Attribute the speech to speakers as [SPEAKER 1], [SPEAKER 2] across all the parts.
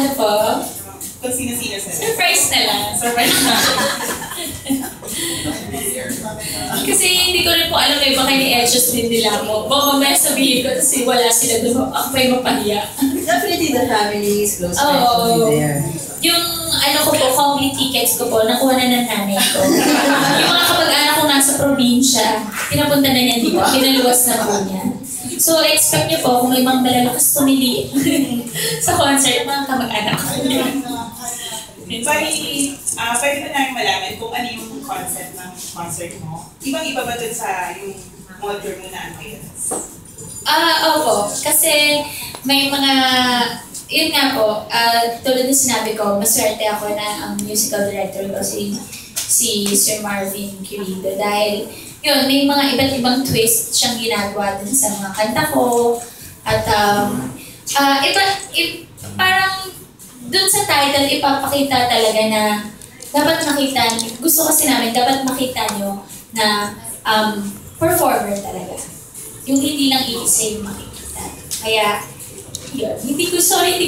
[SPEAKER 1] Ano po?
[SPEAKER 2] Kung sino-sino sila.
[SPEAKER 1] Surprise na lang.
[SPEAKER 2] Surprise na.
[SPEAKER 1] Kasi hindi ko rin po alam, may baka ni-edges din nila mo. Baka mamaya sabihin ko, kasi wala sila doon. Ako may mapahiya.
[SPEAKER 3] Definitely the family is close friends
[SPEAKER 1] Oo.
[SPEAKER 3] will be there.
[SPEAKER 1] Yung ano ko po, family tickets ko po, nakuha na ng nanay ko. Yung mga kapag-anak ko nasa probinsya, pinapunta na niya dito, pinaluwas na po niya. So, expect niyo po, kung may mga malalakas tumili sa concert, mga kamag-anak ko.
[SPEAKER 2] Pwede ba namin malaman kung ano yung concept ng concert mo? Ibang-iba ba dun sa yung modern mo na ambience?
[SPEAKER 1] Opo. Kasi may mga, yun nga po, tulad ng sinabi ko, maswerte ako na ang musical director ko si Sir Marvin Quirido. Dahil, yun, may mga iba't ibang twist siyang ginagawa dun sa mga kanta ko. At, parang, dun sa title, ipapakita talaga na dapat makita, gusto kasi namin, dapat makita nyo na performer talaga. Yung hindi lang iisa yung makikita. Kaya, yun. Hindi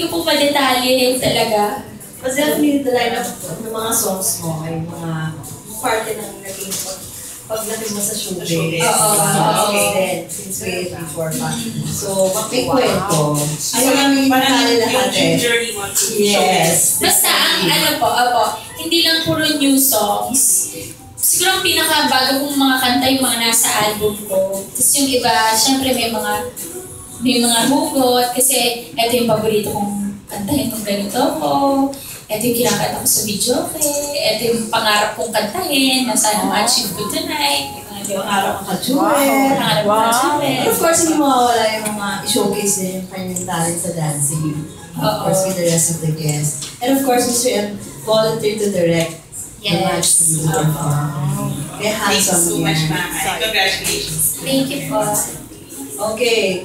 [SPEAKER 1] ko po madetalye talaga.
[SPEAKER 3] But definitely the lineup ng mga songs mo ay mga parte ng naging paglaki mo sa showbiz.
[SPEAKER 1] Oo.
[SPEAKER 3] Since way before fashion. So, may kwento. Ano namin nakali lahat eh.
[SPEAKER 2] Journey mo to
[SPEAKER 3] Yes.
[SPEAKER 1] Basta ang hindi lang puro new songs. Siguro ang pinakabago kong mga kanta yung mga nasa album ko. Tapos yung iba, syempre may mga hugot. Kasi ito yung paborito kong kantahin kung ganito ko. Ito yung kinakanta ko sa video, ito yung pangarap kong kantahin, na sana ma-achieve ko tonight.
[SPEAKER 3] Pangarap ka Jewel.
[SPEAKER 1] Pangarap ko
[SPEAKER 3] And of course, hindi mawawala yung mga i-showcase din yung kanyang talent sa dancing. Of course, with the rest of the guests. And of course, Mr. M volunteered to direct the match to the perform. Kaya
[SPEAKER 2] Thank you
[SPEAKER 3] handsome
[SPEAKER 2] so much,
[SPEAKER 3] yan.
[SPEAKER 2] Mama. Congratulations.
[SPEAKER 1] Thank you po.
[SPEAKER 3] Okay.